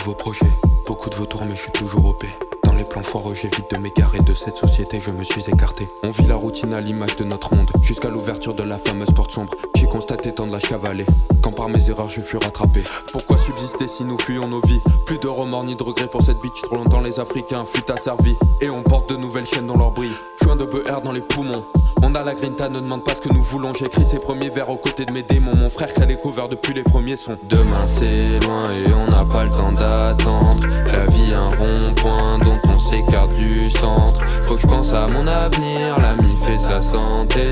vos projets, beaucoup de vos tours mais je suis toujours OP. Dans les plans foireux j'évite de m'égarer de cette société, je me suis écarté. On vit la routine à l'image de notre monde, jusqu'à l'ouverture de la fameuse porte sombre. J'ai constaté tant de lâche cavaler, quand par mes erreurs je fus rattrapé. Pourquoi subsister si nous fuyons nos vies? Plus de remords ni de regrets pour cette bitch, trop longtemps les Africains fut asservis. Et on porte de nouvelles chaînes dans leur brille, joint de BR dans les poumons. On a la grinta, ne demande pas ce que nous voulons. J'ai écrit ces premiers vers aux côtés de mes démons. Mon frère crée les covers depuis les premiers sons. Demain c'est loin et on n'a pas le temps d'attendre. La vie un rond-point dont on s'écarte du centre. Faut que je pense à mon avenir, l'ami fait sa santé.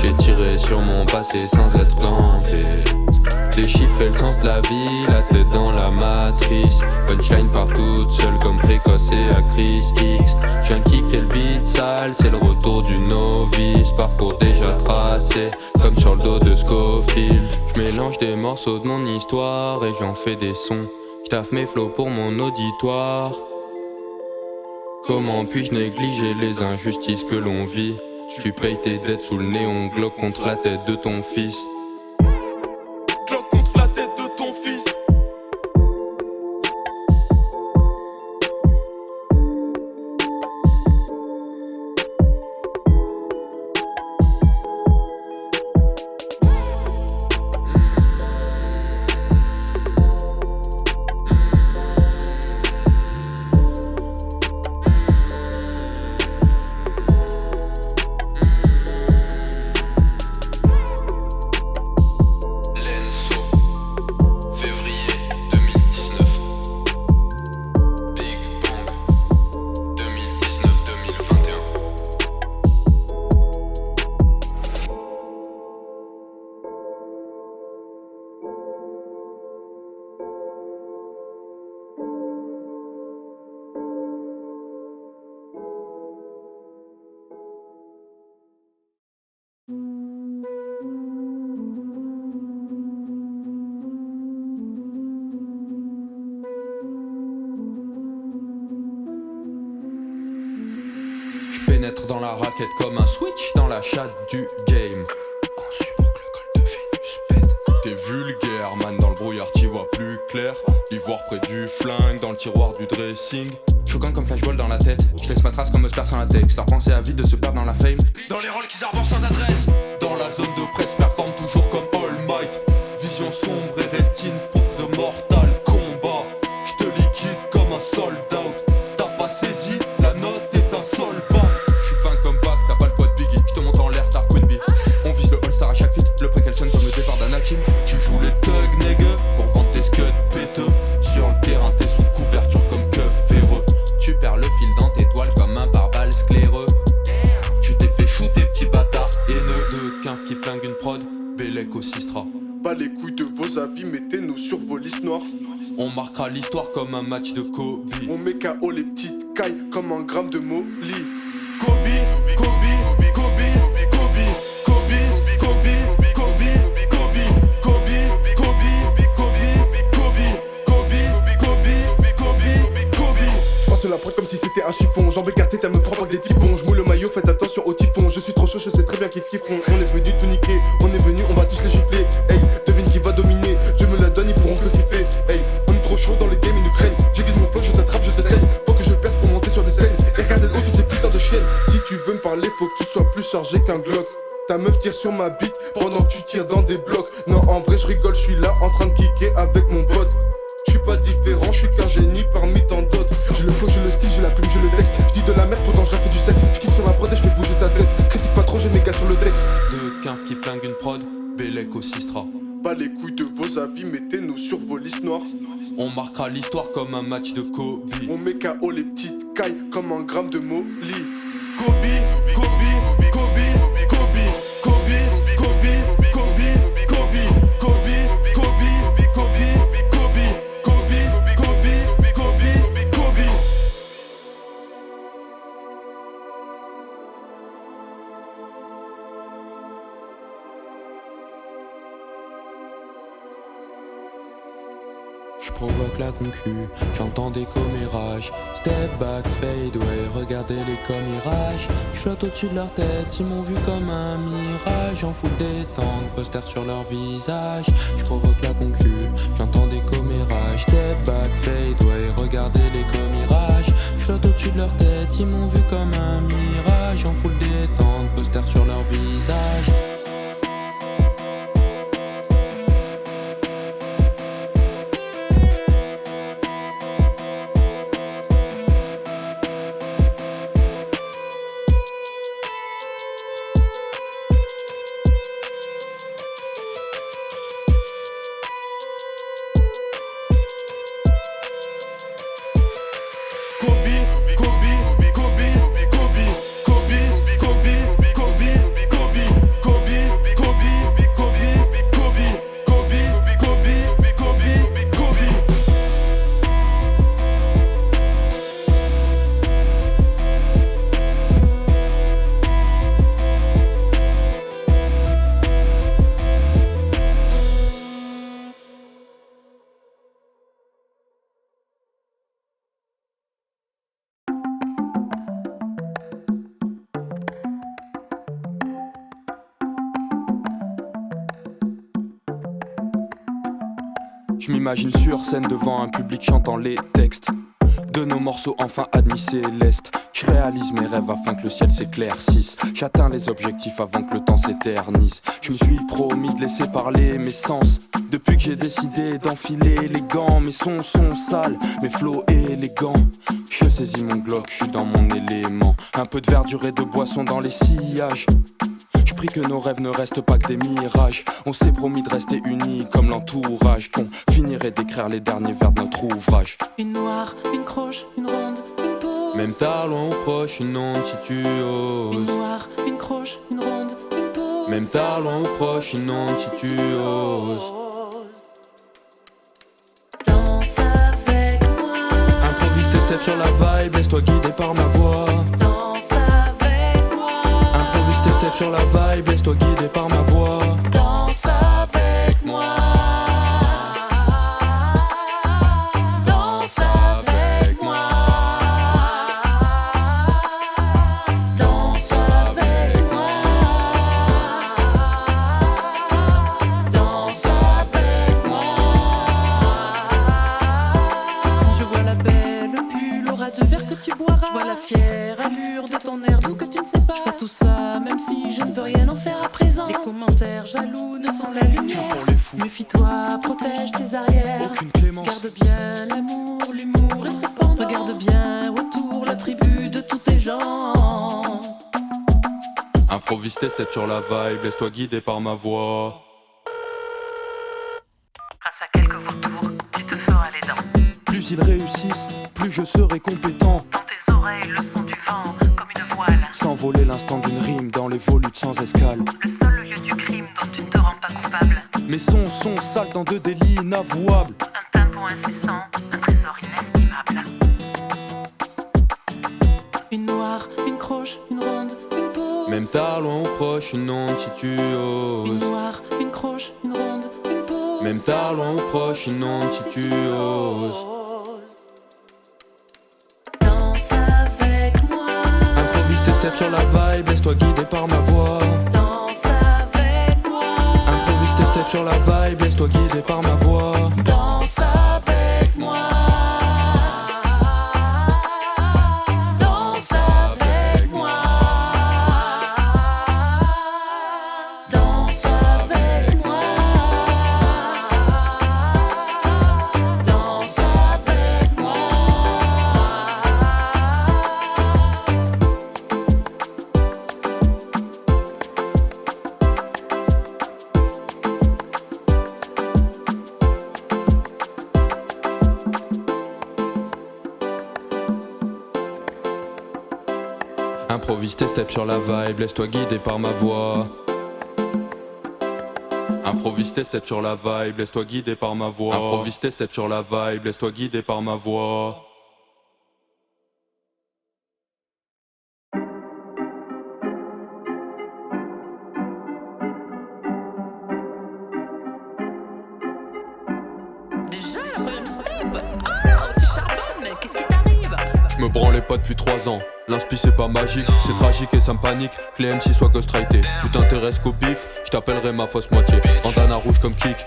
J'ai tiré sur mon passé sans être ganté. Déchiffrer le sens de la vie, la tête dans la matrice. Punchline part toute seule comme précoce et actrice X. J'viens kicker le beat sale, c'est le retour du novice. Parcours déjà tracé, comme sur le dos de Scofield. J'mélange des morceaux de mon histoire et j'en fais des sons. J'taffe mes flows pour mon auditoire. Comment puis-je négliger les injustices que l'on vit? Tu payes tes dettes sous le néon, Glock contre la tête de ton fils. Pénètre dans la raquette comme un switch dans la chatte du game. Conçu pour que le col de Vénus pète. T'es vulgaire, man, dans le brouillard t'y vois plus clair. L'ivoire près du flingue, dans le tiroir du dressing. Choquant comme flashball dans la tête. Je laisse ma trace comme Oscar sans latex. Leur pensée avide de se perdre dans la fame. Dans les rôles qu'ils arborent sans adresse. Dans la zone de presse, performe toujours comme All Might. Vision sombre et rétine pour de mortal combat. Je te liquide comme un sold out. T'as pas saisi, la note est un solvant. T'as pas le poids de Biggie, je te monte en l'air, t'as Queen Bee. On vise le All-Star à chaque feat, le préquel sonne comme le départ d'Anakin. Tu joues les thugs, nègre, pour vendre tes scuds péteux. Sur le terrain, t'es sous couverture comme que véreux. Tu perds le fil dans tes toiles comme un pare-balles scléreux. Tu t'es fait shooter, petit bâtard haineux. Deux quinfs qui flinguent une prod, Bélec au Sistra. Pas les couilles de vos avis, mettez-nous sur vos listes noires. On marquera l'histoire comme un match de Kobe. On met KO les petites cailles comme un gramme de Molly. Kobe, Kobe, Kobe, Kobe, Kobe, Kobe, Kobe, Kobe, Kobe, Kobe, Je passe la prod comme si c'était un chiffon. Jambes écartées, ta meuf frappe avec des typons. Je moule le maillot, faites attention au typhon. Je suis trop chaud, je sais très bien qu'ils kifferont. On est venu tout niquer, on est venu, on va tous les gifler. Hey, devine qui va dominer, je me la donne, ils pourront que kiffer. Hey, on est trop chaud dans les games, ils nous craignent. J'aiguise mon flow, je t'attrape, je t'essaye. Faut que je perce pour monter sur des scènes. Et regardez de haut toutes ces putains de chiennes. Si tu veux me parler, faut que tu sois plus chargé qu'un Glock. Ta meuf tire sur ma bite pendant que tu tires dans des blocs. Non, en vrai, je rigole, je suis là en train de kicker avec mon pote. Je suis pas différent, je suis qu'un génie parmi tant d'autres. J'ai le flow, j'ai le style, j'ai la plume, j'ai le texte. Je dis de la merde, pourtant je fais du sexe. Je kick sur la prod et je fais bouger ta tête. Critique pas trop, j'ai mes gars sur le texte. Deux quinfs qui flinguent une prod, Bélec au Sistra. Pas les couilles de vos avis, mettez-nous sur vos listes noires. On marquera l'histoire comme un match de Kobe. On met KO les petites cailles comme un gramme de Molly. Kobe, Kobe, Kobe, Kobe, Kobe, Kobe, Kobe, Kobe, Kobe, Kobe, Kobe, Kobe, Kobe, Kobe. Je provoque la concu, j'entends des commérages. Step back, fade away, regardez les commérages. Je flotte au-dessus de leur tête, ils m'ont vu comme un mirage. En full détente, poster sur leur visage. Je provoque la concu, j'entends des commérages. Step back, fade away, au-dessus de leur tête, ils m'ont vu comme un mirage. En full détente, poster sur leur visage. Je m'imagine sur scène devant un public chantant les textes de nos morceaux enfin admis célestes. Je réalise mes rêves afin que le ciel s'éclaircisse. J'atteins les objectifs avant que le temps s'éternise. Je me suis promis de laisser parler mes sens. Depuis que j'ai décidé d'enfiler les gants. Mes sons sont sales, mes flots élégants. Je saisis mon Glock, je suis dans mon élément. Un peu de verdure et de boisson dans les sillages. Je prie que nos rêves ne restent pas que des mirages. On s'est promis de rester unis comme l'entourage. Qu'on finirait d'écrire les derniers vers de notre ouvrage. Une noire, une croche, une ronde, une pause. Même tard, loin ou proche, une onde si tu oses. Une noire, une croche, une ronde, une pause. Même tard, loin ou proche, une onde si tu oses. Danse avec moi. Improvise tes steps sur la vibe, laisse-toi guider par ma voix. Danse avec moi. Improvise tes steps sur la vibe, laisse-toi guider par ma voix. Danse avec moi. Danse avec moi. Danse avec moi. Danse avec moi. Je vois la belle pull, aura de verre que tu boiras. Je vois la fière allure de ton air doux que tu ne sais pas. Je vois tout ça, même si je ne peux rien en faire à présent. Les commentaires jaloux ne sont la lumière. Méfie-toi, protège tes arrières. Aucune clémence. Garde bien l'amour, l'humour et cependant regarde bien autour la tribu de tous tes gens. Improvise tes steps sur la vibe, laisse-toi guider par ma voix. Grâce à quelques vautours, tu te feras les dents. Plus ils réussissent, plus je serai compétent. Dans tes oreilles, le son du vent, comme une voile. S'envoler l'instant d'une rime dans les volutes sans escale. Le seul lieu du crime dont tu ne te rends pas coupable. Mes sons sont sales dans de délits inavouables. Un tempo incessant, un trésor inestimable. Une noire, une croche, une ronde, une pause. Même tard, loin ou proche, une onde si tu Une oses. noire, une croche, une ronde, une pause. Même tard, loin ou proche, une onde si tu oses. Danse avec moi. Improvise tes steps sur la vibe, laisse-toi guider par ma voix. Danse avec moi. Improvise tes steps sur la vibe, laisse-toi guider par ma voix. Danse avec moi. Danse avec moi. Danse avec moi. Danse avec moi. Improvise tes steps sur la vibe, laisse-toi guider par ma voix. Improvise tes steps sur la vibe, laisse-toi guider par ma voix. Improvise tes steps sur la vibe, laisse-toi guider par ma voix. Déjà la première mixtape. Ah, tu charbonnes, mais qu'est-ce qui t'arrive? Je me branlais pas depuis 3 ans. L'inspi c'est pas magique, c'est tragique et ça me panique. Que les MC soient ghostwrités. Tu t'intéresses qu'au bif, je t'appellerai ma fausse moitié. Bandana rouge comme kick.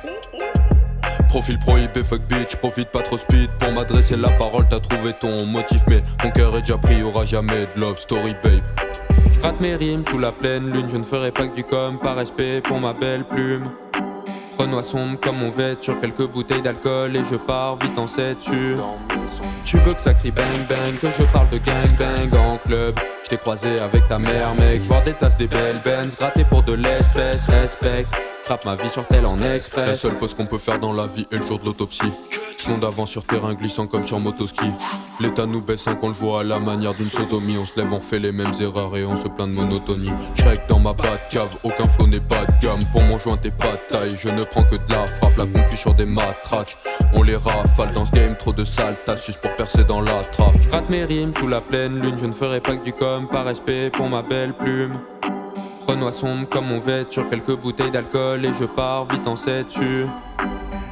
Profil prohibé, fuck bitch, profite pas trop speed. Pour m'adresser la parole, t'as trouvé ton motif. Mais mon cœur est déjà pris, y'aura jamais de love story, babe. Rate mes rimes sous la pleine lune, je ne ferai pas que du com, par respect pour ma belle plume. Renois sombre comme mon vêture, quelques bouteilles d'alcool et je pars vite en 7-sur. Tu veux que ça crie bang bang, que je parle de gang bang en club. Je t'ai croisé avec ta mère mec, voir des tasses, des belles Benz, gratter pour de l'espèce, respect. Trappe ma vie sur tel en express. La seule pause qu'on peut faire dans la vie est le jour de l'autopsie. Ce monde avance sur terrain glissant comme sur motoski. L'état nous baisse sans qu'on le voit à la manière d'une sodomie. On se lève, on fait les mêmes erreurs et on se plaint de monotonie. Shrek dans ma cave, aucun flow n'est pas de gamme. Pour mon joint t'es pas de taille, je ne prends que de la frappe. La concu sur des matraques, on les rafale dans ce game. Trop de sales astuces pour percer dans la trappe. Rate mes rimes sous la pleine lune, je ne ferai pas que du com, par respect pour ma belle plume. Renois sombre comme mon vêture, quelques bouteilles d'alcool et je pars vite en 7-sur.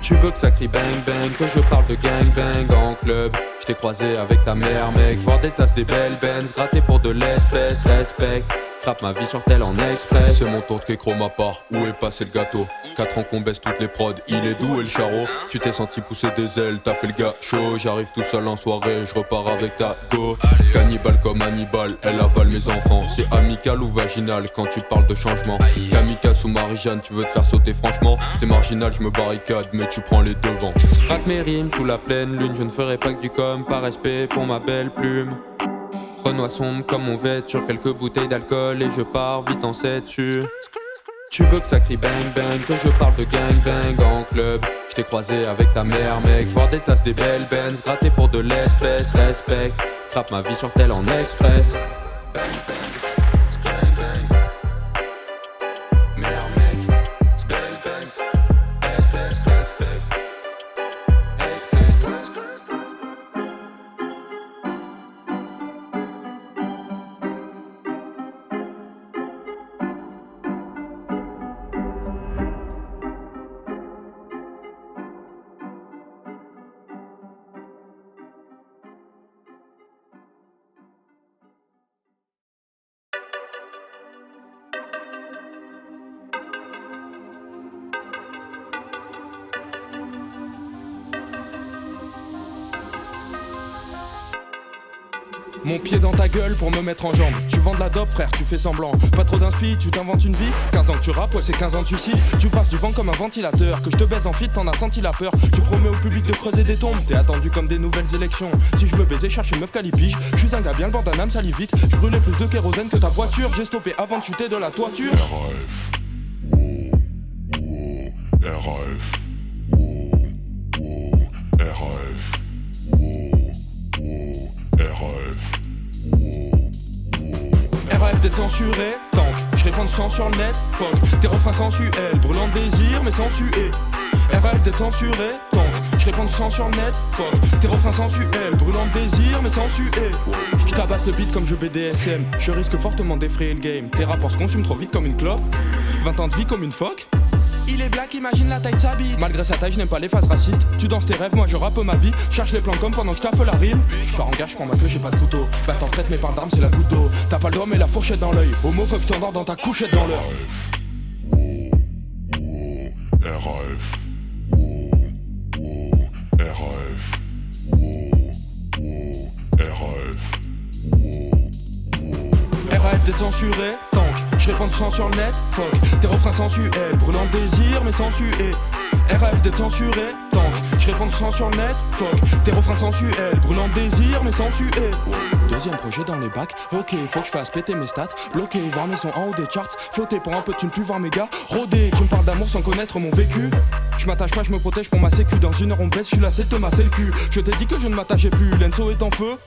Tu veux que ça crie bang bang, que je parle de gang bang en club. Je t'ai croisé avec ta mère mec, voir des tasses, des belles Benz, gratter pour de l'espèce, respect. Trappe ma vie sur tel en express. C'est mon tour de kécro ma part, où est passé le gâteau? 4 ans qu'on baisse toutes les prods, il est doux et le charreau. Tu t'es senti pousser des ailes, t'as fait le gars chaud. J'arrive tout seul en soirée, je repars avec ta go. Cannibale comme Hannibal, elle avale mes enfants. C'est amical ou vaginal quand tu parles de changement. Kamikaze ou Marie-Jeanne, tu veux te faire sauter franchement. T'es marginal, je me barricade, mais tu prends les devants. Rate mes rimes sous la pleine lune, je ne ferai pas que du com, par respect pour ma belle plume. Renois sombre comme mon vêture, quelques bouteilles d'alcool et je pars vite en 7-sur. Tu veux que ça crie bang bang, que je parle de gang bang en club. Je t'ai croisé avec ta mère mec, voir des tasses, des belles Benz, gratter pour de l'espèce, respect. Trappe ma vie sur tel en express. Bang bang, bang bang. Mère mec, bang bang, espèce, respect. Mon pied dans ta gueule pour me mettre en jambe. Tu vends de la dope frère, tu fais semblant. Pas trop d'inspi, tu t'inventes une vie. 15 ans que tu rappes, ouais c'est 15 ans de suicide. Tu passes du vent comme un ventilateur. Que je te baise en fit, t'en as senti la peur. Tu promets au public de creuser des tombes. T'es attendu comme des nouvelles élections. Si je veux baiser, cherche une meuf calipige. Je suis un gars bien, le bandana me salit vite. Je brûlais plus de kérosène que ta voiture. J'ai stoppé avant de chuter de la toiture. RAF, wow, wow, RAF, wow, wow, RAF, wow, wow, RAF. RAF d'être censuré, tank, je réponds de sang sur le net, fuck, tes refrains sensuels, brûlant de désir mais sans suer. RAF d'être censuré, tank, je réponds de sang sur le net, fuck, tes refrains sensuels, brûlant de désir mais sans suer. Je tabasse le beat comme je BDSM, je risque fortement d'effrayer le game. Tes rapports se consument trop vite comme une clope, 20 ans de vie comme une phoque. Il est black, imagine la taille de sa bite. Malgré sa taille, je n'aime pas les phases racistes. Tu danses tes rêves, moi je rappe ma vie. Cherche les plans comme pendant que je taffe la rime. Je pars en gage, je prends ma queue, j'ai pas de couteau. Bah t'en traites mes parts d'armes, c'est la goutte d'eau. T'as pas le doigt mais la fourchette dans l'œil. Homophobe, je t'endors dans ta couchette dans l'heure. RAF, wow, wow, RAF, wow, wow, RAF, wow. RAF d'être censuré, tank, je réponds de sang sur le net, fuck, tes refrains sensuels, brûlant de désir mais sans suer. RAF d'être censuré, tank, je réponds de sang sur le net, fuck, tes refrains sensuels, brûlant de désir mais sans suer. Deuxième projet dans les bacs, ok, faut que je fasse péter mes stats, bloqué, voir mes sons en haut des charts, flotter pour un peu de thunes, plus voir mes gars, rodé, tu me parles d'amour sans connaître mon vécu. Je m'attache pas, je me protège pour ma sécu, dans une heure on baisse, je suis lassé de te masser le cul. Je t'ai dit que je ne m'attachais plus, l'Enso est en feu.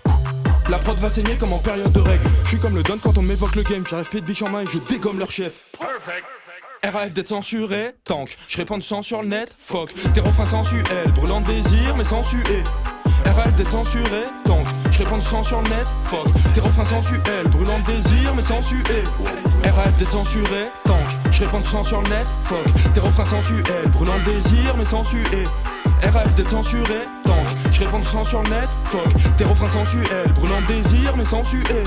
La prod va saigner comme en période de règles. Je suis comme le don quand on m'évoque le game. J'arrive pied de biche en main et je dégomme leur chef. RAF d'être censuré, tank, je réponds de sang sur le net, fuck, tes refrains sensuels, brûlant de désir mais sans suer. RAF d'être censuré, tank, je réponds de sang sur le net, fuck, tes refrains sensuels, brûlant de désir mais sans suer. RAF d'être censuré, tank, je réponds de sang sur le net, fuck, tes refrains sensuels, brûlant de désir mais sans suer. RAF d'être censuré, tank, je réponds de sang sur le net, fuck, tes refrains sensuels, brûlant de désir mais sans suer.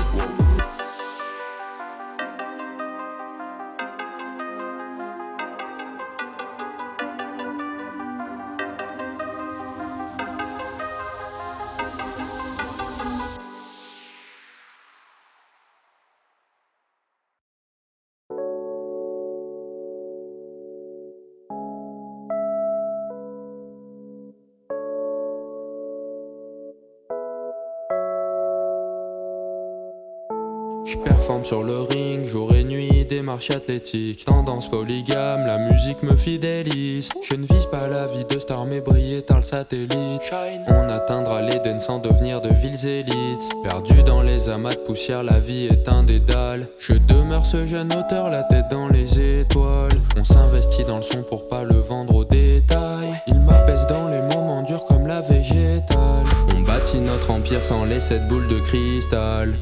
Je performe sur le ring, jour et nuit, démarche athlétique. Tendance polygame, la musique me fidélise. Je ne vise pas la vie de star mais briller par le satellite. On atteindra l'Éden sans devenir de villes élites. Perdu dans les amas de poussière, la vie est un dédale. Je demeure ce jeune auteur, la tête dans les étoiles. On s'investit dans le son pour pas le vendre au détail. Il m'apaise dans les moments durs comme la végétale. On bâtit notre empire sans les 7 boules de cristal.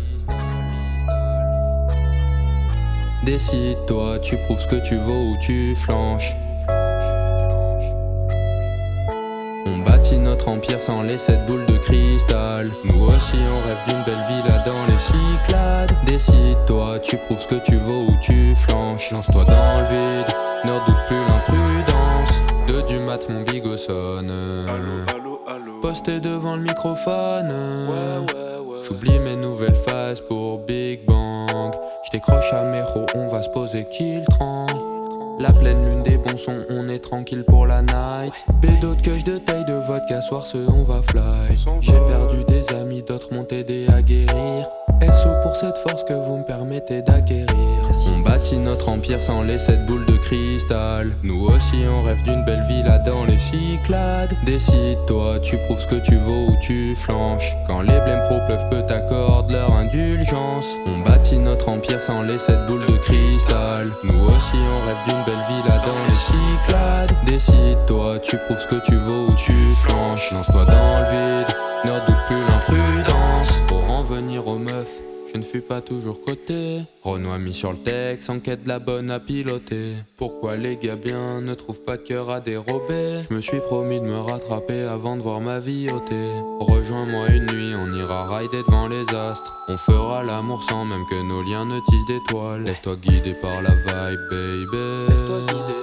Décide-toi, tu prouves ce que tu vaux ou tu flanches. On bâtit notre empire sans les 7 boules de cristal. Nous aussi on rêve d'une belle villa dans les Cyclades. Décide-toi, tu prouves ce que tu vaux ou tu flanches. Lance-toi dans le vide, ne redoute plus l'imprudence. 2 du mat, mon bigot sonne. Allô. Posté devant le microphone. J'oublie mes nouvelles phases pour Big Bang. J'décroche à Méro, on va se poser qu'il tranque. La pleine lune des bons sons, on est tranquille pour la night. Bédote que de taille de vodka, soir ce on va fly. J'ai perdu des amis, d'autres m'ont aidé à guérir. SO pour cette force que vous me permettez d'acquérir. On bâtit notre empire sans les 7 boules de cristal. Nous aussi on rêve d'une belle villa dans les Cyclades. Décide-toi, tu prouves ce que tu vaux ou tu flanches. Quand les blêmes pro pleuvent, peu t'accordent leur indulgence. On bâtit notre empire sans les 7 boules de cristal. Nous aussi on rêve d'une belle villa dans les Cyclades. Décide-toi, tu prouves ce que tu vaux ou tu flanches. Lance-toi dans le vide, ne redoute plus l'imprudence. Pour en venir aux meufs, je ne fus pas toujours coté. Renoir mis sur le texte, enquête de la bonne à piloter. Pourquoi les gars bien ne trouvent pas de cœur à dérober? Je me suis promis de me rattraper avant de voir ma vie ôter. Rejoins-moi une nuit, on ira rider devant les astres. On fera l'amour sans même que nos liens ne tissent d'étoiles. Laisse-toi guider par la vibe, baby.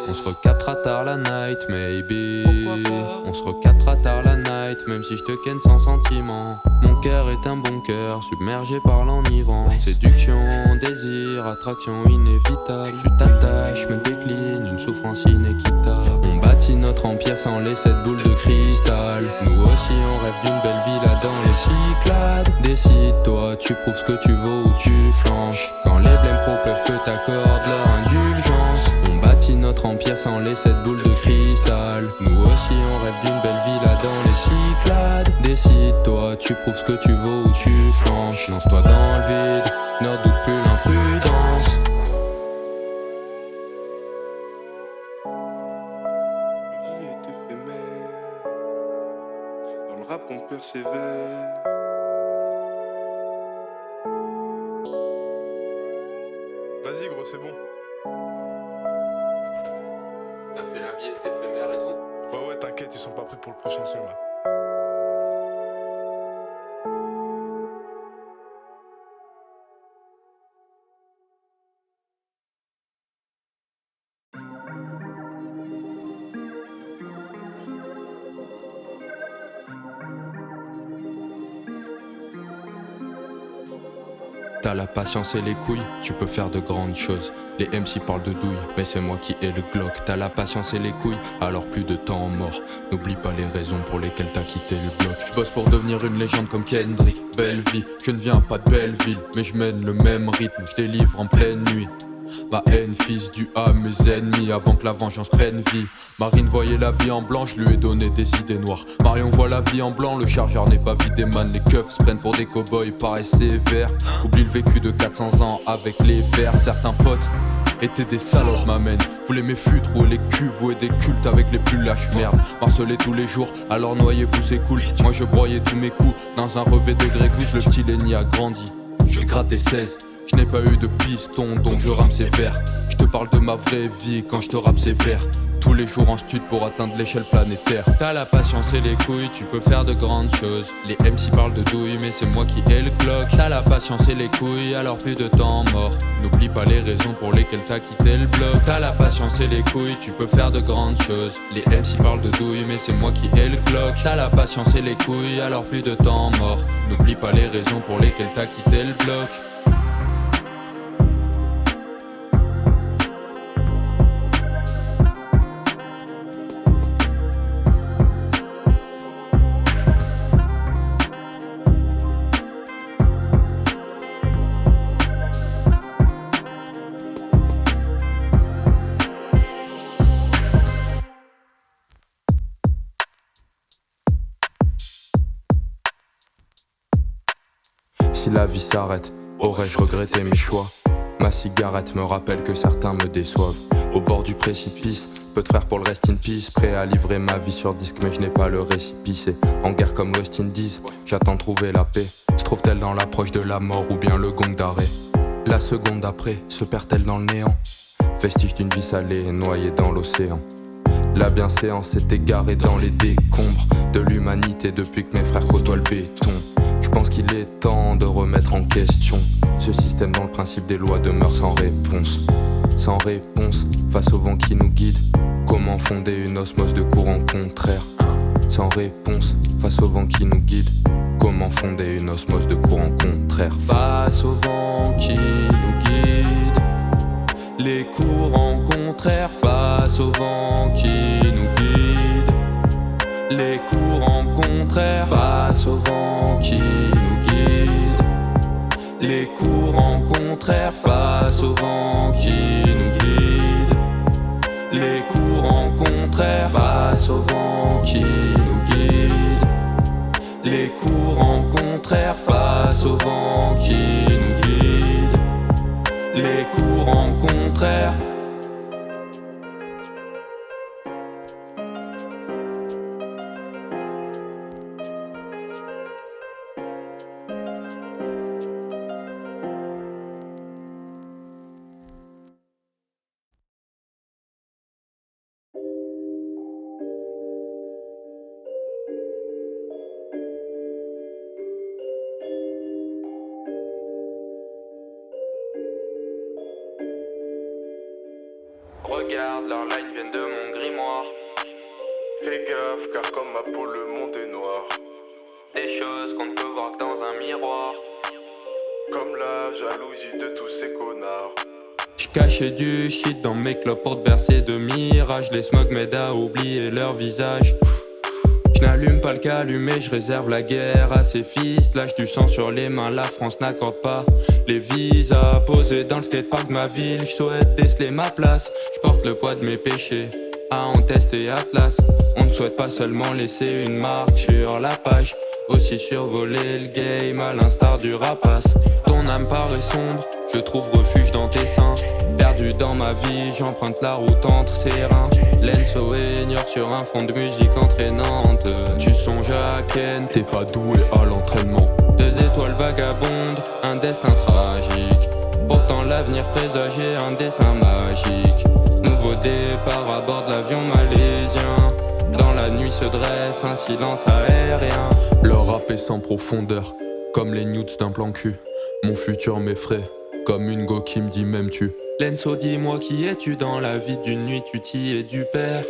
On se recaptera tard la night, maybe. On se recaptera tard la night, même si je te ken sans sentiment. Mon cœur est un bon cœur, submergé par l'enivrance. Séduction, désir, attraction inévitable. Tu t'attaches, me décline, une souffrance inéquitable. On bâtit notre empire sans les 7 boules de cristal. Nous aussi on rêve d'une belle villa dans les Cyclades. Décide-toi, tu prouves ce que tu vaux ou tu flanches. Quand les blêmes pro peuvent que t'accordent leur indulgence. On bâtit notre empire sans les 7 boules de cristal. Nous aussi on rêve d'une belle villa dans les Cyclades. Décide-toi, tu prouves ce que tu vaux ou tu flanches. Lance-toi dans le vide, ne redoute plus l'imprudence. La vie est éphémère. Dans le rap on persévère. Vas-y gros, c'est bon. T'as fait la vie est éphémère et tout? Ouais, t'inquiète, ils sont pas prêts pour le prochain son là. T'as la patience et les couilles, tu peux faire de grandes choses. Les MC parlent de douille, mais c'est moi qui ai le Glock. T'as la patience et les couilles, alors plus de temps mort. N'oublie pas les raisons pour lesquelles t'as quitté le bloc. J'bosse pour devenir une légende comme Kendrick. Belle vie, je ne viens pas de Belleville, mais je mène le même rythme, je délivre en pleine nuit. Ma haine, fils du A, mes ennemis, avant que la vengeance prenne vie. Marine voyait la vie en blanc, je lui ai donné des idées noires. Marion voit la vie en blanc, le chargeur n'est pas vidé man. Les keufs se prennent pour des cow-boys, paraissent sévères. Oublie le vécu de 400 ans avec les vers. Certains potes étaient des salopes, m'amène. Voulez mes fûts, trouver les culs, vouer des cultes avec les plus lâches. Merde, marceler tous les jours, alors noyez-vous c'est cool. Moi je broyais tous mes coups dans un revêt de grégousse. Le petit Lenny a grandi, j'ai gratté 16. Je n'ai pas eu de piston donc je rame sévère. Je te parle de ma vraie vie quand je te rappe sévère. Tous les jours en stud pour atteindre l'échelle planétaire. T'as la patience et les couilles, tu peux faire de grandes choses. Les MC parlent de douille mais c'est moi qui ai le Glock. T'as la patience et les couilles, alors plus de temps mort. N'oublie pas les raisons pour lesquelles t'as quitté le bloc. T'as la patience et les couilles, tu peux faire de grandes choses. Les MC parlent de douille mais c'est moi qui ai le Glock. T'as la patience et les couilles, alors plus de temps mort. N'oublie pas les raisons pour lesquelles t'as quitté le bloc. Si la vie s'arrête, aurais-je regretté mes choix? Ma cigarette me rappelle que certains me déçoivent. Au bord du précipice, peu de frères pour le rest in peace. Prêt à livrer ma vie sur disque mais je n'ai pas le récipicé. En guerre comme l'West Indies, j'attends de trouver la paix. Se trouve-t-elle dans l'approche de la mort ou bien le gong d'arrêt? La seconde d'après, se perd-elle dans le néant? Vestige d'une vie salée, noyée dans l'océan. La bienséance s'est égarée dans les décombres de l'humanité depuis que mes frères côtoient le béton. Je pense qu'il est temps de remettre en question ce système dont le principe des lois demeure sans réponse. Sans réponse, face au vent qui nous guide, comment fonder une osmose de courants contraires? Sans réponse, face au vent qui nous guide, comment fonder une osmose de courants contraires? Face au vent qui nous guide, les courants contraires. Face au vent qui nous guide, les courants contraires. Face au vent qui nous guide, les courants contraires. Face au vent qui nous guide, les courants contraires. Face au vent qui nous guide, les courants contraires. Face au vent qui nous guide, les courants contraires. Regarde, leurs lines viennent de mon grimoire. Fais gaffe car comme ma peau le monde est noir. Des choses qu'on ne peut voir que dans un miroir. Comme la jalousie de tous ces connards. J'cachais du shit dans mes clopes pour te bercer de mirages. Les smogs m'aident à oublier leur visage. J'n'allume pas le calumet, j'réserve la guerre à ces fils. Lâche du sang sur les mains, la France n'accorde pas les visas. Posé dans le skatepark de ma ville, j'souhaite déceler ma place. J'porte le poids de mes péchés, à en tester Atlas. On ne souhaite pas seulement laisser une marque sur la page, aussi survoler le game à l'instar du rapace. Ton âme paraît sombre, je trouve refuge dans tes seins. Perdu dans ma vie, j'emprunte la route entre ses reins. Lenso ignore sur un fond de musique entraînante. Tu songes à Ken, t'es pas doué à l'entraînement. 2 étoiles vagabondes, un destin tragique. Pourtant l'avenir présageait un dessin magique. Nouveau départ à bord de l'avion malaisien. Dans la nuit se dresse un silence aérien. Le rap est sans profondeur, comme les nudes d'un plan cul. Mon futur m'effraie, comme une go qui me dit même tu. Lenso, dis-moi qui es-tu dans la vie d'une nuit, tu t'y es du père.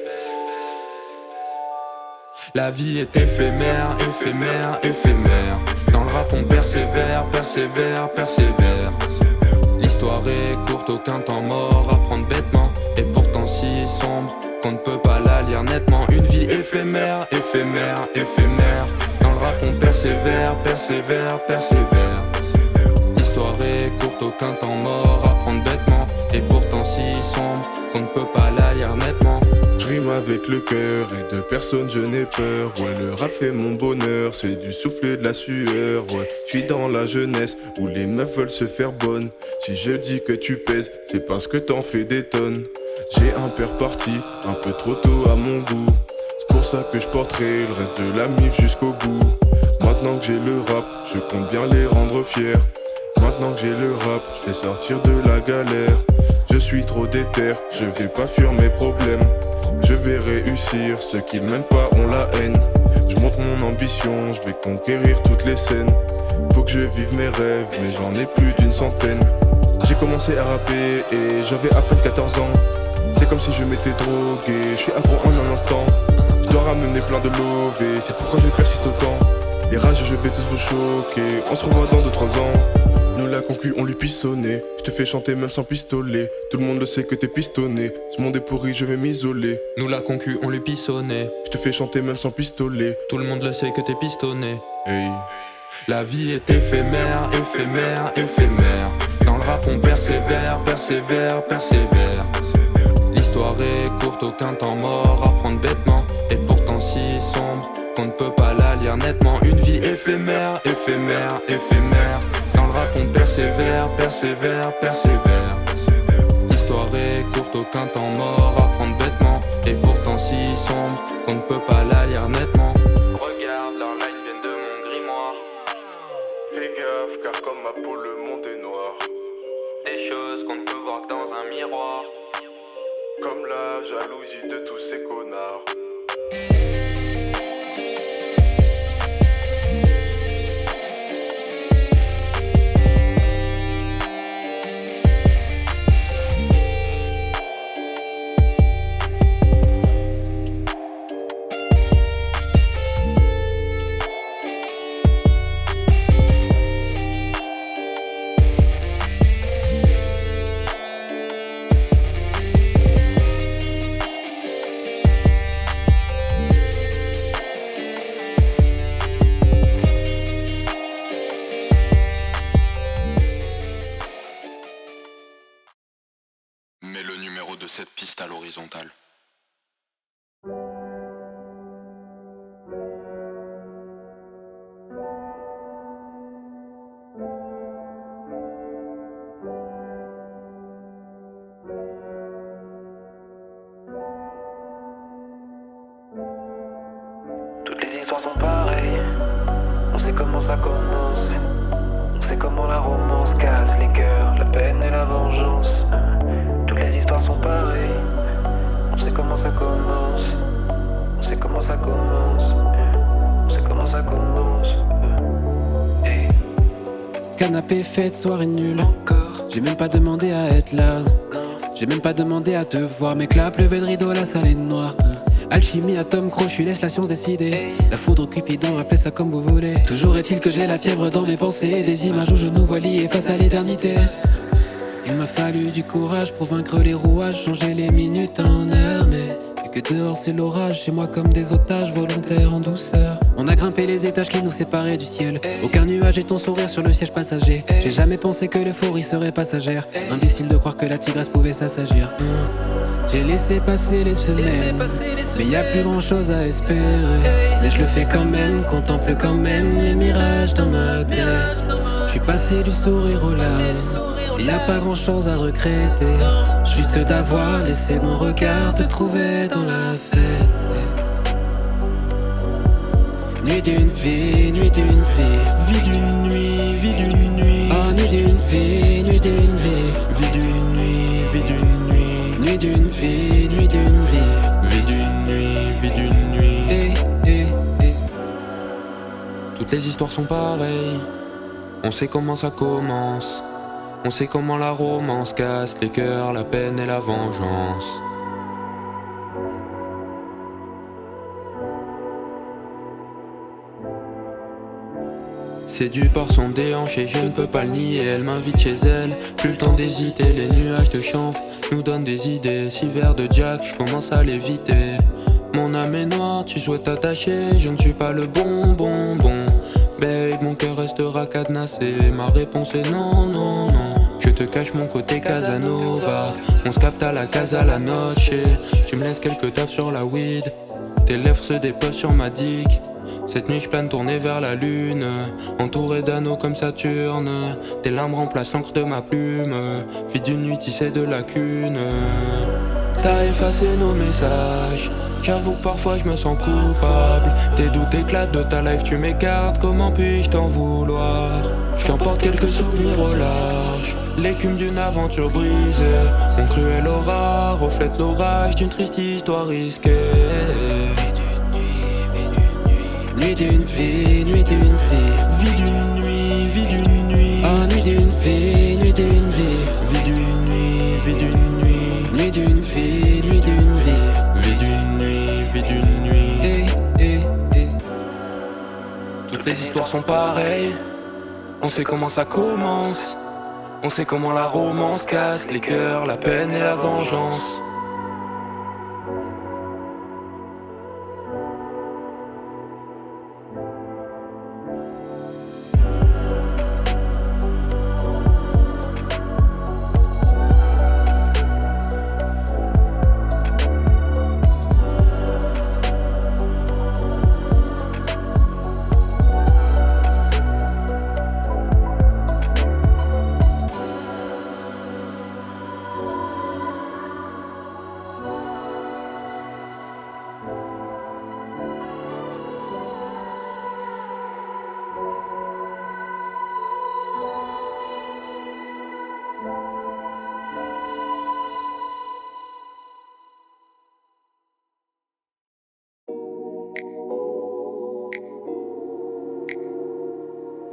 La vie est éphémère, éphémère, éphémère. Dans le rap on persévère, persévère, persévère. L'histoire est courte, aucun temps mort à prendre bêtement. Et pourtant si sombre qu'on ne peut pas la lire nettement. Une vie éphémère, éphémère, éphémère. Dans le rap on persévère, persévère, persévère. L'histoire est courte, aucun temps mort à prendre bêtement. Et pourtant si sombre qu'on ne peut pas la lire nettement. Je rime avec le cœur et de personne je n'ai peur. Ouais, le rap fait mon bonheur, c'est du souffle et de la sueur. Ouais, je suis dans la jeunesse où les meufs veulent se faire bonnes. Si je dis que tu pèses, c'est parce que t'en fais des tonnes. J'ai un père parti, un peu trop tôt à mon goût. C'est pour ça que je porterai le reste de la mif jusqu'au bout. Maintenant que j'ai le rap, je compte bien les rendre fiers. Maintenant que j'ai le rap, je vais sortir de la galère. Je suis trop déter, je vais pas fuir mes problèmes. Je vais réussir, ceux qui m'aiment pas ont la haine. Je monte mon ambition, je vais conquérir toutes les scènes. Faut que je vive mes rêves, mais j'en ai plus d'une centaine. J'ai commencé à rapper et j'avais à peine 14 ans. C'est comme si je m'étais drogué, je suis accro en un instant. Je dois ramener plein de love et c'est pourquoi je persiste autant. Les rages je vais tous vous choquer, on se revoit dans 2-3 ans. Nous la concu, on lui pissonné. Je te fais chanter même sans pistolet. Tout le monde le sait que t'es pistonné. Ce monde est pourri, je vais m'isoler. Nous la concu, on lui pissonné. Je te fais chanter même sans pistolet. Tout le monde le sait que t'es pistonné. Hey. La vie est éphémère, éphémère, éphémère. Dans le rap on persévère, persévère, persévère. L'histoire est courte, aucun temps mort à prendre bêtement. Et pourtant si sombre qu'on ne peut pas la lire nettement. Une vie éphémère, éphémère, éphémère. persévère, persévère, persévère. L'histoire est courte, aucun temps mort à prendre bêtement. Et pourtant si sombre qu'on ne peut pas la lire nettement. Regarde, leurs lines viennent de mon grimoire. Fais gaffe car comme ma peau le monde est noir. Des choses qu'on ne peut voir que dans un miroir. Comme la jalousie de tous ces connards. Mets le numéro de cette piste à l'horizontale. Toutes les histoires sont pareilles. On sait comment ça commence. On sait comment la romance casse les cœurs, la peine et la vengeance. Toutes les histoires sont pareilles. On sait comment ça commence. On sait comment ça commence. On sait comment ça commence. Hey. Canapé, fête, soirée nulle. Encore. J'ai même pas demandé à être là. J'ai même pas demandé à te voir. Mais que la pleuvait de rideau, la salle est noire. Alchimie, atome, crochet, laisse la science décider. La foudre, Cupidon, appelez ça comme vous voulez. Toujours est-il que j'ai la fièvre dans mes pensées. Des images où je nous vois liés face à l'éternité. Il m'a fallu du courage pour vaincre les rouages, changer les minutes en heures. Mais vu que dehors c'est l'orage, chez moi comme des otages volontaires en douceur. On a grimpé les étages qui nous séparaient du ciel. Aucun nuage et ton sourire sur le siège passager. J'ai jamais pensé que l'euphorie serait passagère. Imbécile de croire que la tigresse pouvait s'assagir. J'ai laissé passer les semaines, mais y a plus grand chose à espérer. Mais je le fais quand même, contemple quand même les mirages dans ma tête. Je suis passé du sourire aux larmes, y a pas grand chose à regretter. Juste d'avoir laissé mon regard te trouver dans la fête. Nuit d'une vie, nuit d'une vie. Vie d'une nuit, vie d'une nuit. Oh, nuit d'une vie, nuit d'une vie. Vie d'une nuit, vie d'une nuit. Nuit d'une vie, nuit d'une vie. Vie d'une nuit, vie d'une nuit. Toutes les histoires sont pareilles. On sait comment ça commence. On sait comment la romance casse les cœurs, la peine et la vengeance. Séduit par son déhanché, je ne peux pas le nier. Elle m'invite chez elle, plus le temps d'hésiter. Les nuages de champ nous donnent des idées. 6 verres de Jack, je commence à l'éviter. Mon âme est noire, tu souhaites t'attacher. Je ne suis pas le bon. Babe, mon cœur restera cadenassé. Ma réponse est non. Je te cache mon côté Casanova. On se capte à la casa la noche. Tu me laisses quelques taffes sur la weed. Tes lèvres se déposent sur ma dick. Cette nuit je plane tournée vers la lune, entouré d'anneaux comme Saturne. Tes larmes remplacent l'encre de ma plume. Vie d'une nuit tissée de lacunes. T'as effacé nos messages. J'avoue que parfois je me sens coupable. Tes doutes éclatent de ta life, tu m'écartes. Comment puis-je t'en vouloir? J'emporte quelques souvenirs au large. L'écume d'une aventure brisée. Mon cruel aura reflète l'orage d'une triste histoire risquée. Nuit d'une vie, nuit d'une vie. Vie d'une nuit, vie d'une nuit. Oh, nuit d'une vie, nuit d'une vie. Vie d'une nuit, vie d'une nuit. Nuit d'une vie, nuit d'une vie. Vie d'une nuit, vie d'une nuit. Toutes les histoires sont pareilles. On sait comment ça commence. On sait comment la romance casse les cœurs, la peine et la vengeance.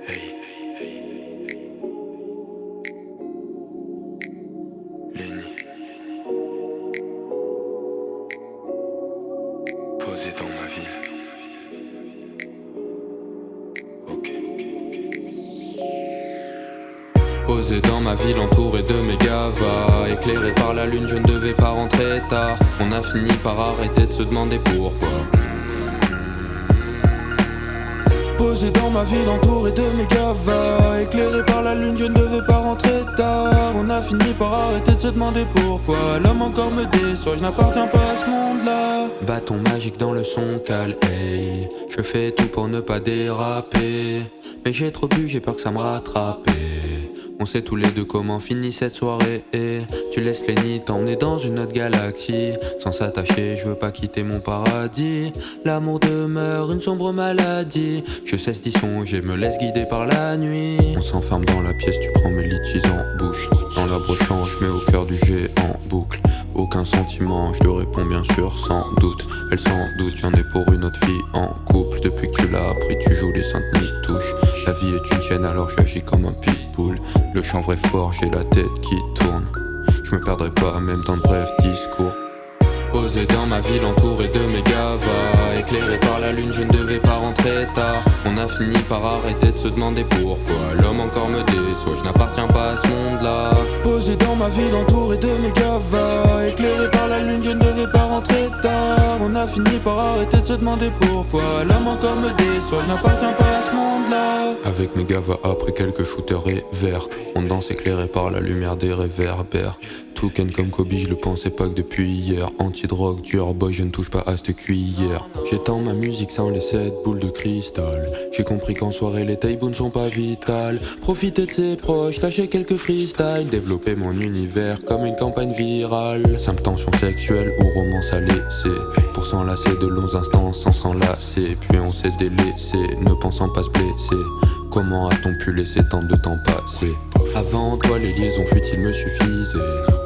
Hey. Lenny. Posé dans ma ville. Ok. Posé dans ma ville, entouré de méga va. Éclairé par la lune, je ne devais pas rentrer tard. On a fini par arrêter de se demander pourquoi. Posé dans ma ville, entouré de méga va. Éclairé par la lune, je ne devais pas rentrer tard. On a fini par arrêter de se demander pourquoi. L'homme encore me déçoit, je n'appartiens pas à ce monde-là. Bâton magique dans le son cal, hey. Je fais tout pour ne pas déraper. Mais j'ai trop bu, j'ai peur que ça me rattrape. On sait tous les deux comment finit cette soirée. Tu laisses Lenny t'emmener dans une autre galaxie. Sans s'attacher, je veux pas quitter mon paradis. L'amour demeure une sombre maladie. Je cesse d'y songer, me laisse guider par la nuit. On s'enferme dans la pièce, tu prends mes litchis en bouche. Dans la brochant, je mets au cœur du jet en boucle. Aucun sentiment, je te réponds bien sûr sans doute. Elle sans doute, j'en ai pour une autre fille en couple. Depuis que tu l'as appris, tu joues les saintes touches. La vie est une chaîne alors j'agis comme un pitbull. Le chanvre est fort, j'ai la tête qui tourne. Je me perdrai pas même dans de brefs discours. Posé dans ma ville, entouré de méga va. Éclairé par la lune, je ne devais pas rentrer tard. On a fini par arrêter de se demander pourquoi. L'homme encore me déçoit, je n'appartiens pas à ce monde-là. Posé dans ma ville, entouré de méga va. Éclairé par la lune, je ne devais pas rentrer tard. On a fini par arrêter de se demander pourquoi. L'homme encore me déçoit, je n'appartiens pas à ce monde-là. Avec mes gavas après quelques shooters et verts, on danse éclairé par la lumière des réverbères. Tout ken comme Kobe, je le pensais pas que depuis hier. Anti-drogue, tueur boy, je ne touche pas à cette cuillère. J'étends ma musique sans les 7 boules de cristal. J'ai compris qu'en soirée les tailles ne sont pas vitales. Profiter de ses proches, lâcher quelques freestyles. Développer mon univers comme une campagne virale. Simple tension sexuelle ou romance à laisser. Pour s'enlacer de longs instants sans s'enlacer. Puis on s'est délaissé, ne pensant pas se blesser. Comment a-t-on pu laisser tant de temps passer? Avant toi les liaisons futiles me suffisaient.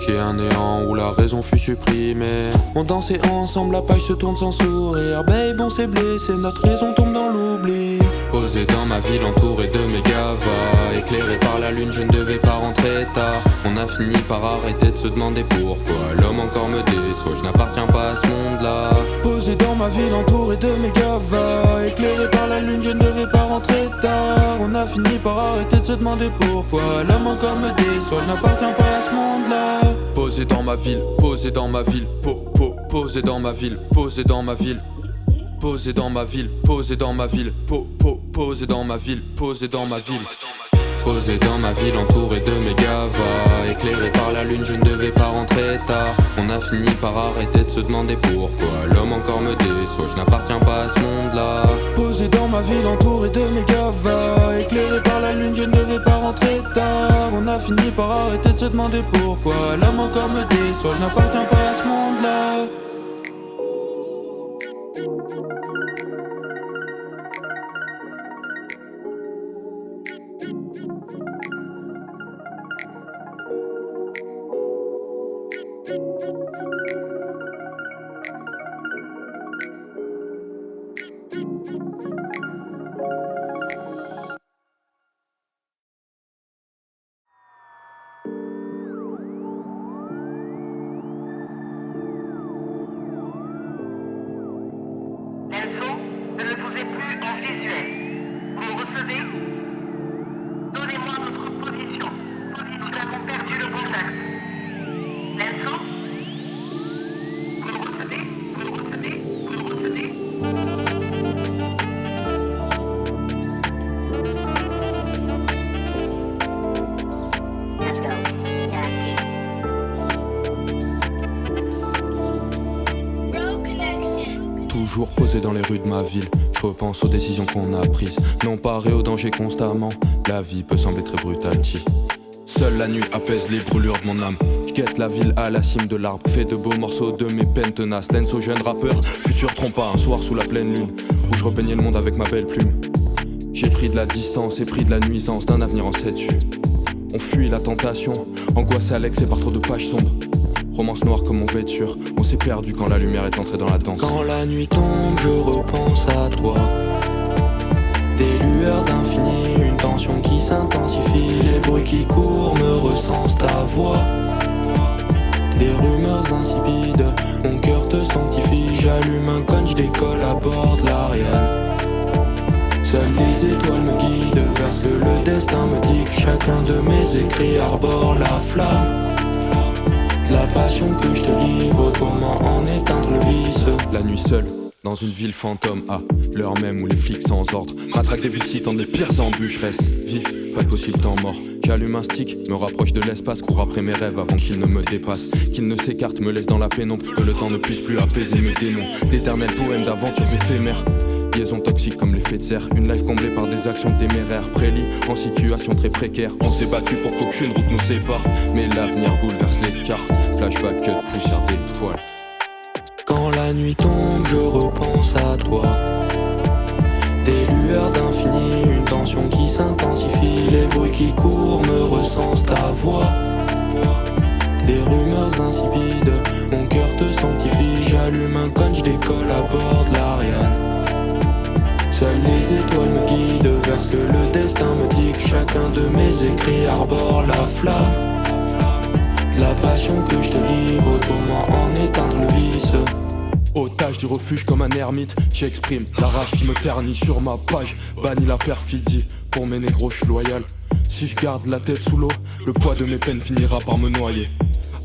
J'ai un néant où la raison fut supprimée. On dansait ensemble, la page se tourne sans sourire. Babe on s'est blessé, notre liaison tombe dans l'oubli. Posé dans ma ville, entouré de méga va. Éclairé par la lune, je ne devais pas rentrer tard. On a fini par arrêter de se demander pourquoi. L'homme encore me déçoit, je n'appartiens pas à ce monde-là. Posé dans ma ville, entouré de méga va. Éclairé par la lune, je ne devais pas rentrer tard. On a fini par arrêter de se demander pourquoi. L'homme encore me déçoit, je n'appartiens pas à ce monde-là. Posé dans ma ville, posé dans ma ville, posé dans ma ville, posé dans ma ville. Posé dans ma ville, posé dans ma ville, posé dans ma ville, posé dans ma ville. Posé dans ma ville, entouré de méga va. Éclairé par la lune, je ne devais pas rentrer tard. On a fini par arrêter de se demander pourquoi. L'homme encore me déçoit, je n'appartiens pas à ce monde-là. Posé dans ma ville, entouré de méga va. Éclairé par la lune, je ne devais pas rentrer tard. On a fini par arrêter de se demander pourquoi. L'homme encore me déçoit, je n'appartiens pas à ce monde-là. Toujours posé dans les rues de ma ville, je repense aux décisions qu'on a prises. Non paré au danger constamment, la vie peut sembler très brutale. Seule la nuit apaise les brûlures de mon âme. Je guette la ville à la cime de l'arbre, fait de beaux morceaux de mes peines tenaces. Lens aux jeunes rappeurs, futur trompa, un soir sous la pleine lune, où je repeignais le monde avec ma belle plume. J'ai pris de la distance et pris de la nuisance d'un avenir en 7-8. On fuit la tentation, angoissé à l'excès par trop de pages sombres. Romance noire comme mon vêture, on s'est perdu quand la lumière est entrée dans la danse. Quand la nuit tombe, je repense à toi. Des lueurs d'infini, une tempête. destin me dit que chacun de mes écrits arbore la flamme. La passion que je te livre, comment en éteindre le vice. La nuit seule, dans une ville fantôme, à l'heure même où les flics sans ordre m'attraquent des villes dans les pires embûches. Reste vif, pas possible temps mort. J'allume un stick, me rapproche de l'espace, cours après mes rêves avant qu'ils ne me dépassent. Qu'ils ne s'écartent, me laissent dans la pénombre, que le temps ne puisse plus apaiser mes démons. D'éternels poèmes d'aventures éphémères, liaisons toxiques comme l'effet de serre. Une life comblée par des actions téméraires, prélis en situation très précaire. On s'est battu pour qu'aucune route nous sépare, mais l'avenir bouleverse les cartes. Flashback, cut, poussière d'étoiles. Quand la nuit tombe, je repense à toi. Des lueurs d'infini, une tension qui s'intensifie. Les bruits qui courent me recensent ta voix. Des rumeurs insipides, mon cœur te sanctifie. J'allume un cône, je décolle à bord de l'Ariane. Seules les étoiles me guident vers ce que le destin me dit que chacun de mes écrits arbore la flamme. La passion que je te livre, comment en éteindre le vice. Otage du refuge comme un ermite, j'exprime la rage qui me ternit sur ma page. Bannis la perfidie, pour mes négros je suis loyal. Si je garde la tête sous l'eau, le poids de mes peines finira par me noyer.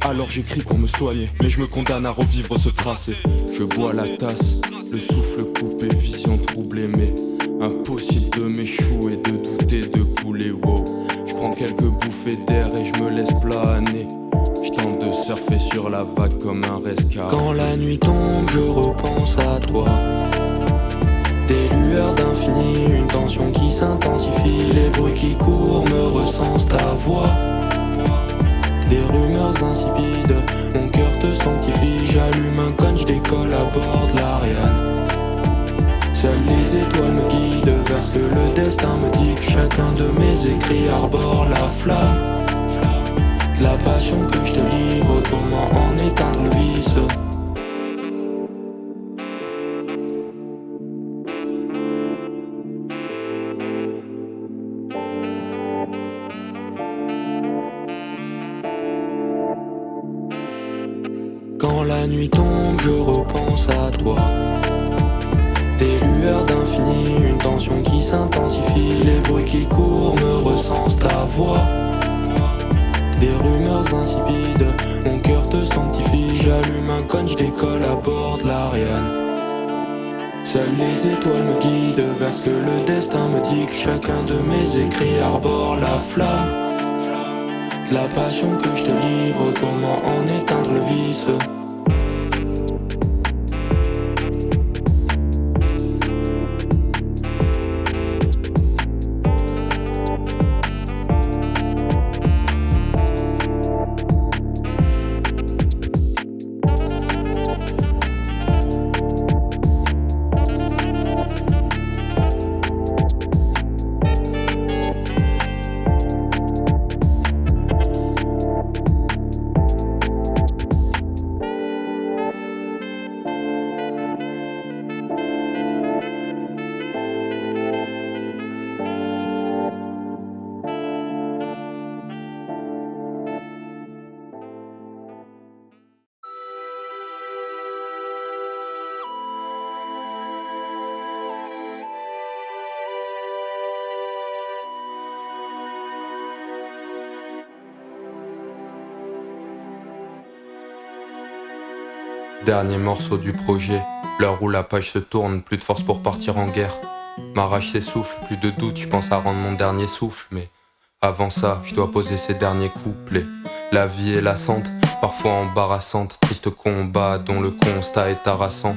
Alors j'écris pour me soigner, mais je me condamne à revivre ce tracé. Je bois la tasse, le souffle coupé, vision troublée, mais impossible de m'échouer, de douter, de couler, wow. Je prends quelques bouffées d'air et je me laisse planer. Je tente de surfer sur la vague comme un rescapé. Quand la nuit tombe, je repense à toi. Des lueurs d'infini, une tension qui s'intensifie. Les bruits qui courent me recensent ta voix. Des rumeurs insipides, mon cœur te sanctifie. J'allume un cône, je décolle à bord de l'Ariane. Seules les étoiles me guident vers ce que le destin me dit que chacun de mes écrits arbore la flamme. La passion que je te livre, comment en éteindre le vice. Quand la nuit tombe, je repense à toi. Des lueurs d'infini, une tension qui s'intensifie. Les bruits qui courent me recensent ta voix. Des rumeurs insipides, mon cœur te sanctifie. J'allume un cône, je décolle à bord de l'Ariane. Seules les étoiles me guident vers ce que le destin me dit que chacun de mes écrits arbore la flamme. La passion que je te livre, comment en éteindre le vice. Dernier morceau du projet, l'heure où la page se tourne, plus de force pour partir en guerre. Ma rage s'essouffle, plus de doute, je pense à rendre mon dernier souffle. Mais avant ça, je dois poser ces derniers couplets. La vie est lassante, parfois embarrassante. Triste combat dont le constat est harassant.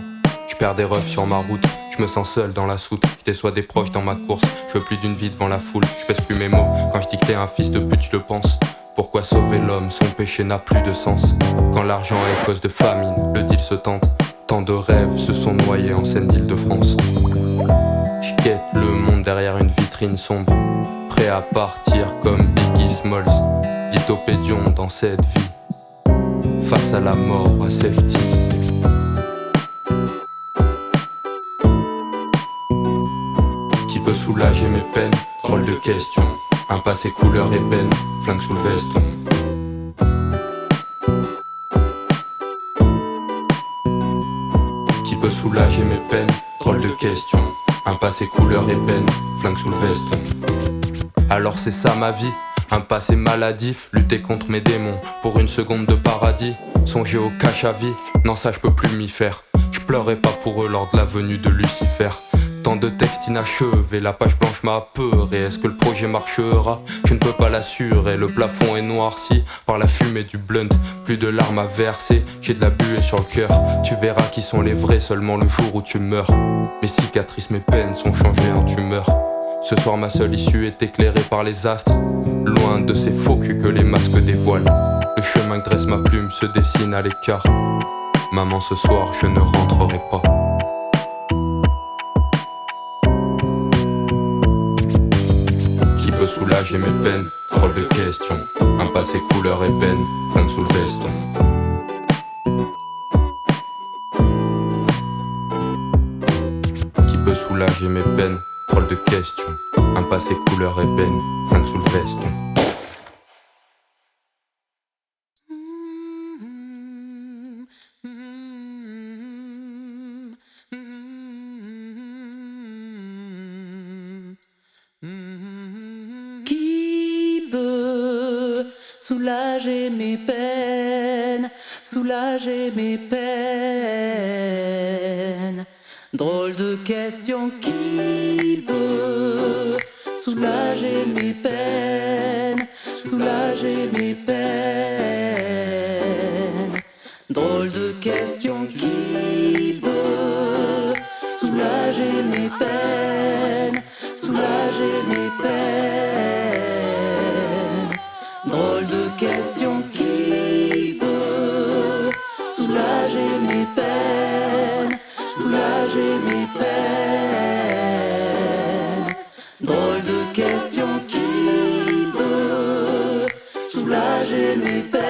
Je perds des refs sur ma route, je me sens seul dans la soute. Je déçois des proches dans ma course, je veux plus d'une vie devant la foule. Je pèse plus mes mots, quand je dis que t'es un fils de pute, je le pense. Pourquoi sauver l'homme, son péché n'a plus de sens. Quand l'argent est cause de famine, le deal se tente. Tant de rêves se sont noyés en scène d'Île-de-France. Je quête le monde derrière une vitrine sombre, prêt à partir comme Biggie Smalls. Lithopédion dans cette vie, face à la mort aseptisée. Qui peut soulager mes peines? Drôle de question. Un passé couleur ébène, flingue sous le veston. Qui peut soulager mes peines? Drôle de question. Un passé couleur ébène, flingue sous le veston. Alors c'est ça ma vie, un passé maladif, lutter contre mes démons pour une seconde de paradis. Songer au cash à vie, non ça je peux plus m'y faire. Je pleurais pas pour eux lors de la venue de Lucifer. Tant de textes inachevés, la page blanche m'a apeuré. Est-ce que le projet marchera? Je ne peux pas l'assurer. Le plafond est noirci par la fumée du blunt. Plus de larmes à verser, j'ai de la buée sur le cœur. Tu verras qui sont les vrais seulement le jour où tu meurs. Mes cicatrices, mes peines sont changées en tumeurs. Ce soir ma seule issue est éclairée par les astres. Loin de ces faux culs que les masques dévoilent. Le chemin que dresse ma plume se dessine à l'écart. Maman, ce soir je ne rentrerai pas. Qui peut soulager mes peines? Drôle de question. Un passé couleur ébène, flingue sous le veston. Qui peut soulager mes peines? Drôle de question. Un passé couleur ébène, flingue sous le veston. Qui peut soulager mes peines, soulager mes peines? Drôle de question, qui peut soulager mes peines, soulager mes peines? Drôle de question, qui peut soulager mes peines, soulager mes peines? Drôle de question, qui peut soulager mes peines, soulager mes peines? Drôle de question, qui peut soulager mes peines?